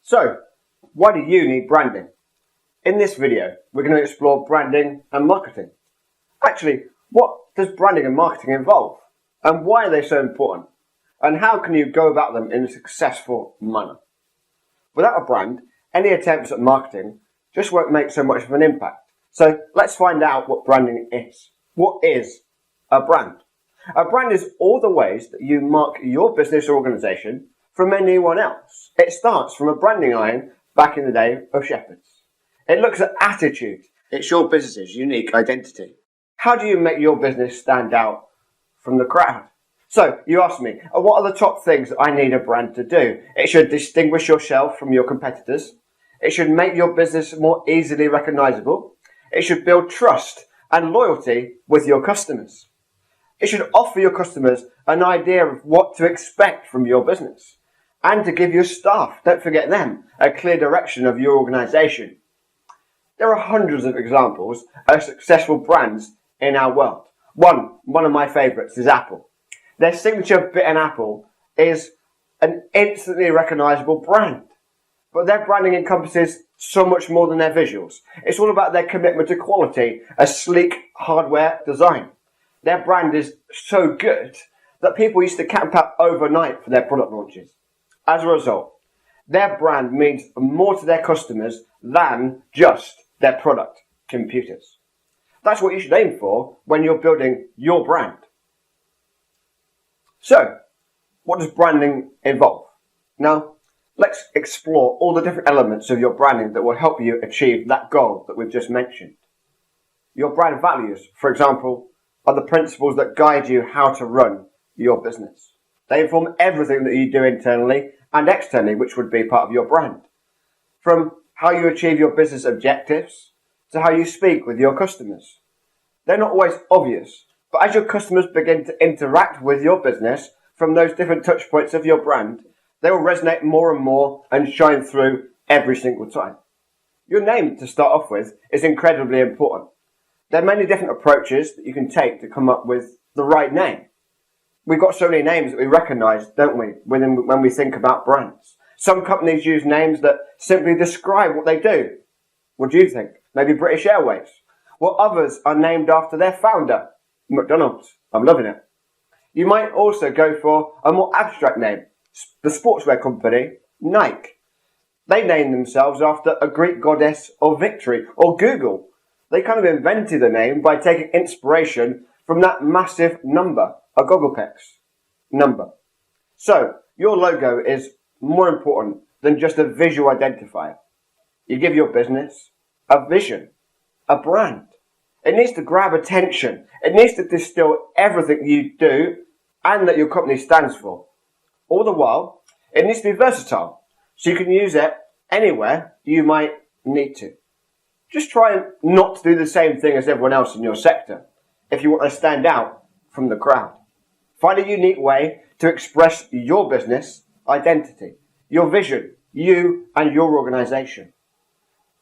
So, why do you need branding? In this video, we're going to explore branding and marketing. Actually, what does branding and marketing involve? And why are they so important? And how can you go about them in a successful manner? Without a brand, any attempts at marketing just won't make so much of an impact. So let's find out what branding is. What is a brand? A brand is all the ways that you mark your business or organisation from anyone else. It starts from a branding iron back in the day of shepherds. It looks at attitude. It's your business's unique identity. How do you make your business stand out from the crowd? So, you ask me, what are the top things that I need a brand to do? It should distinguish yourself from your competitors. It should make your business more easily recognisable. It should build trust and loyalty with your customers. It should offer your customers an idea of what to expect from your business. And to give your staff, don't forget them, a clear direction of your organisation. There are hundreds of examples of successful brands in our world. One of my favourites is Apple. Their signature bitten apple is an instantly recognisable brand. But their branding encompasses so much more than their visuals. It's all about their commitment to quality, a sleek hardware design. Their brand is so good that people used to camp out overnight for their product launches. As a result, their brand means more to their customers than just their product, computers. That's what you should aim for when you're building your brand. So, what does branding involve? Now, let's explore all the different elements of your branding that will help you achieve that goal that we've just mentioned. Your brand values, for example, are the principles that guide you how to run your business. They inform everything that you do internally and externally, which would be part of your brand. From how you achieve your business objectives to how you speak with your customers. They're not always obvious, but as your customers begin to interact with your business from those different touch points of your brand, they will resonate more and more and shine through every single time. Your name, to start off with, is incredibly important. There are many different approaches that you can take to come up with the right name. We've got so many names that we recognise, don't we, when we think about brands. Some companies use names that simply describe what they do. What do you think? Maybe British Airways. While others are named after their founder, McDonald's. I'm loving it. You might also go for a more abstract name. The sportswear company, Nike. They name themselves after a Greek goddess of victory. Or Google. They kind of invented the name by taking inspiration from that massive number, a Googleplex number. So, your logo is more important than just a visual identifier. You give your business a vision, a brand. It needs to grab attention. It needs to distill everything you do and that your company stands for. All the while, it needs to be versatile, so you can use it anywhere you might need to. Just try not to do the same thing as everyone else in your sector if you want to stand out from the crowd. Find a unique way to express your business identity, your vision, you and your organisation.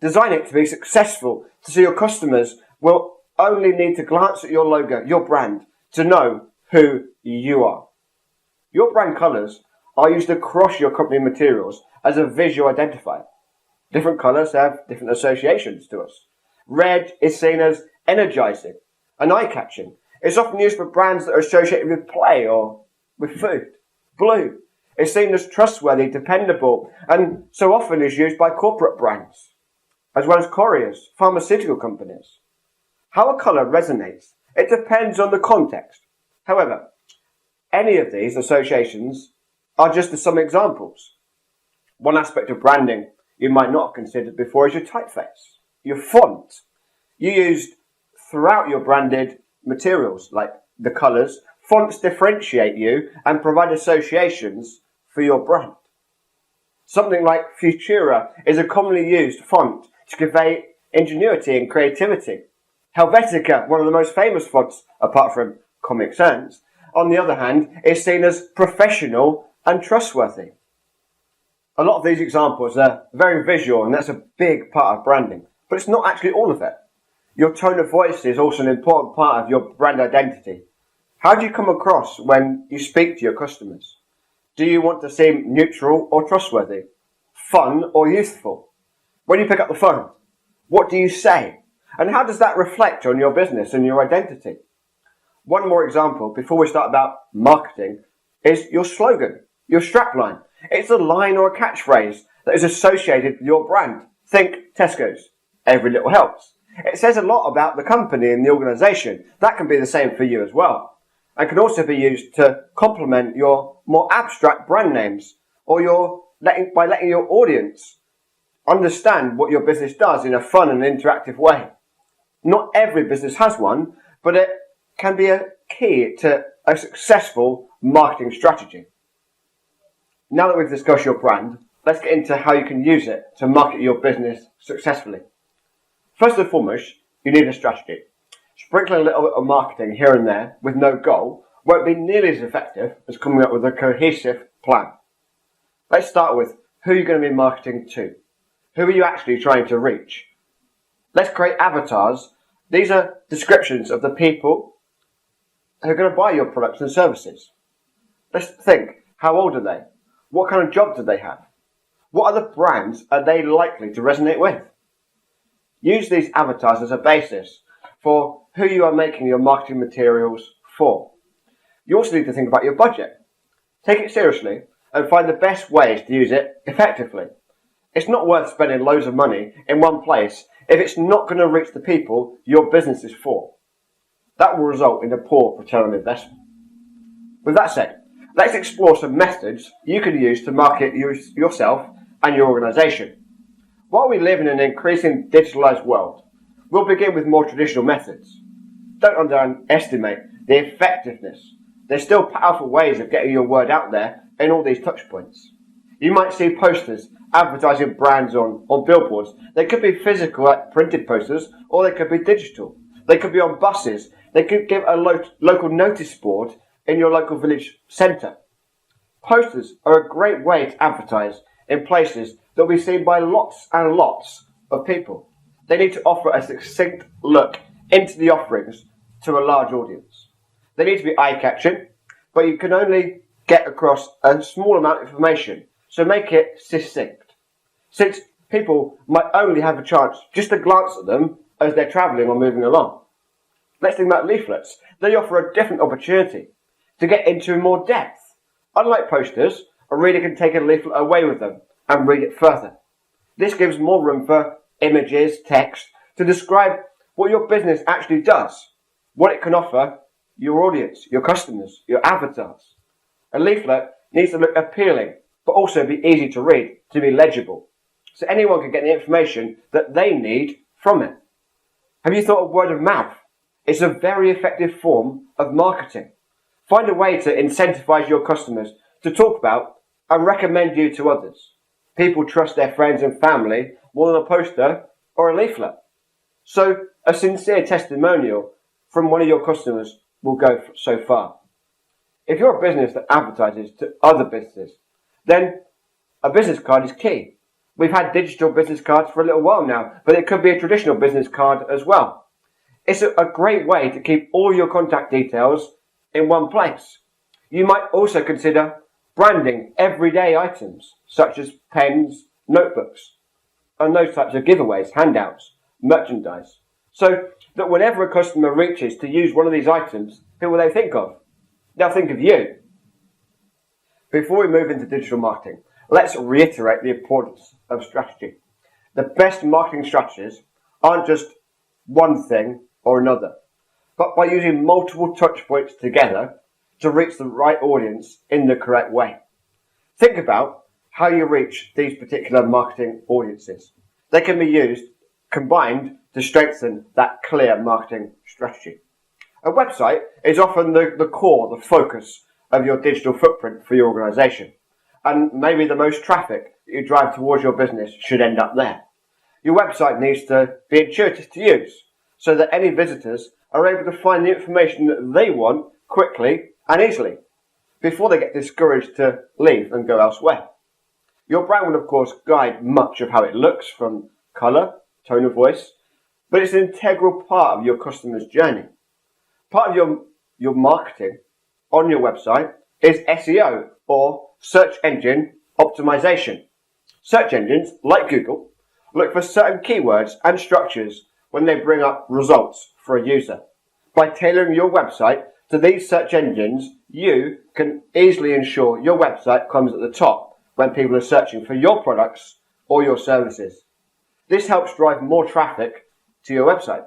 Design it to be successful so your customers will only need to glance at your logo, your brand, to know who you are. Your brand colours are used across your company materials as a visual identifier. Different colours have different associations to us. Red is seen as energising and eye-catching. It's often used for brands that are associated with play or with food. Blue is seen as trustworthy, dependable, and so often is used by corporate brands, as well as couriers, pharmaceutical companies. How a colour resonates, it depends on the context. However, any of these associations are just some examples. One aspect of branding you might not have considered before is your typeface, your font. You used throughout your branded materials, like the colours. Fonts differentiate you and provide associations for your brand. Something like Futura is a commonly used font to convey ingenuity and creativity. Helvetica, one of the most famous fonts, apart from Comic Sans, on the other hand, is seen as professional and trustworthy. A lot of these examples are very visual, and that's a big part of branding, but it's not actually all of it. Your tone of voice is also an important part of your brand identity. How do you come across when you speak to your customers? Do you want to seem neutral or trustworthy? fun or youthful? When you pick up the phone, what do you say? And how does that reflect on your business and your identity? One more example before we start about marketing is your slogan, your strapline. It's a line or a catchphrase that is associated with your brand. Think Tesco's. Every little helps. It says a lot about the company and the organisation. That can be the same for you as well, and can also be used to complement your more abstract brand names, or by letting your audience understand what your business does in a fun and interactive way. Not every business has one, but it can be a key to a successful marketing strategy. Now that we've discussed your brand, let's get into how you can use it to market your business successfully. First and foremost, you need a strategy. Sprinkling a little bit of marketing here and there with no goal won't be nearly as effective as coming up with a cohesive plan. Let's start with who you're going to be marketing to. Who are you actually trying to reach? Let's create avatars. These are descriptions of the people who are going to buy your products and services. Let's think, how old are they? What kind of job do they have? What other brands are they likely to resonate with? Use these avatars as a basis for who you are making your marketing materials for. You also need to think about your budget. Take it seriously and find the best ways to use it effectively. It's not worth spending loads of money in one place if it's not going to reach the people your business is for. That will result in a poor return on investment. With that said, let's explore some methods you can use to market yourself and your organisation. While we live in an increasingly digitalised world, we'll begin with more traditional methods. Don't underestimate the effectiveness. There's still powerful ways of getting your word out there in all these touch points. You might see posters advertising brands on billboards. They could be physical, like printed posters, or they could be digital. They could be on buses. They could give a local notice board in your local village centre. Posters are a great way to advertise in places that will be seen by lots and lots of people. They need to offer a succinct look into the offerings to a large audience. They need to be eye-catching, but you can only get across a small amount of information, so make it succinct. Since people might only have a chance just to glance at them as they're travelling or moving along. Let's think about leaflets. They offer a different opportunity to get into more depth. Unlike posters, a reader can take a leaflet away with them and read it further. This gives more room for images, text, to describe what your business actually does, what it can offer your audience, your customers, your avatars. A leaflet needs to look appealing, but also be easy to read, to be legible, so anyone can get the information that they need from it. Have you thought of word of mouth? It's a very effective form of marketing. Find a way to incentivize your customers to talk about and recommend you to others. People trust their friends and family more than a poster or a leaflet. So a sincere testimonial from one of your customers will go so far. If you're a business that advertises to other businesses, then a business card is key. We've had digital business cards for a little while now, but it could be a traditional business card as well. It's a great way to keep all your contact details in one place. You might also consider branding everyday items such as pens, notebooks, and those types of giveaways, handouts, merchandise, so that whenever a customer reaches to use one of these items, who will they think of? They'll think of you. Before we move into digital marketing, let's reiterate the importance of strategy. The best marketing strategies aren't just one thing or another, but by using multiple touch points together to reach the right audience in the correct way. Think about how you reach these particular marketing audiences. They can be used combined to strengthen that clear marketing strategy. A website is often the core, the focus of your digital footprint for your organisation, and maybe the most traffic that you drive towards your business should end up there. Your website needs to be intuitive to use so that any visitors are able to find the information that they want quickly and easily before they get discouraged to leave and go elsewhere. Your brand will of course guide much of how it looks, from colour, tone of voice, but it's an integral part of your customer's journey. Part of your marketing on your website is SEO, or search engine optimization. Search engines, like Google, look for certain keywords and structures when they bring up results for a user. By tailoring your website to these search engines, you can easily ensure your website comes at the top when people are searching for your products or your services. This helps drive more traffic to your website.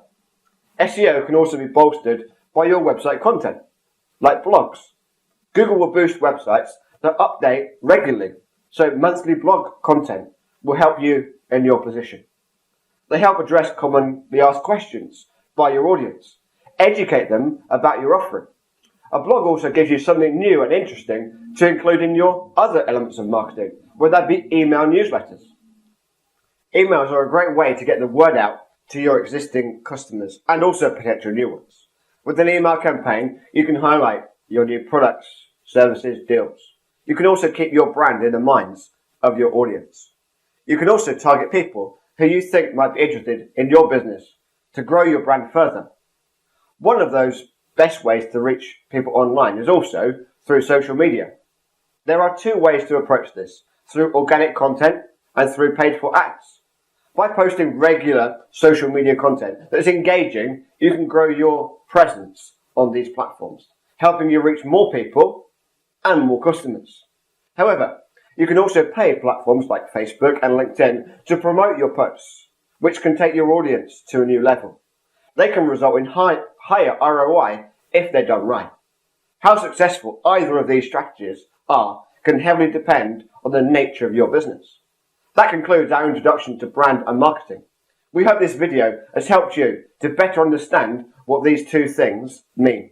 SEO can also be bolstered by your website content, like blogs. Google will boost websites that update regularly, so monthly blog content will help you in your position. They help address commonly asked questions by your audience, educate them about your offering. A blog also gives you something new and interesting to include in your other elements of marketing, whether that be email newsletters. Emails are a great way to get the word out to your existing customers and also potential new ones. With an email campaign, you can highlight your new products, services, deals. You can also keep your brand in the minds of your audience. You can also target people who you think might be interested in your business to grow your brand further. One of those best ways to reach people online is also through social media. There are two ways to approach this, through organic content and through paid-for ads. By posting regular social media content that is engaging, you can grow your presence on these platforms, helping you reach more people and more customers. However, you can also pay platforms like Facebook and LinkedIn to promote your posts, which can take your audience to a new level. They can result in higher ROI if they're done right. How successful either of these strategies are can heavily depend on the nature of your business. That concludes our introduction to brand and marketing. We hope this video has helped you to better understand what these two things mean.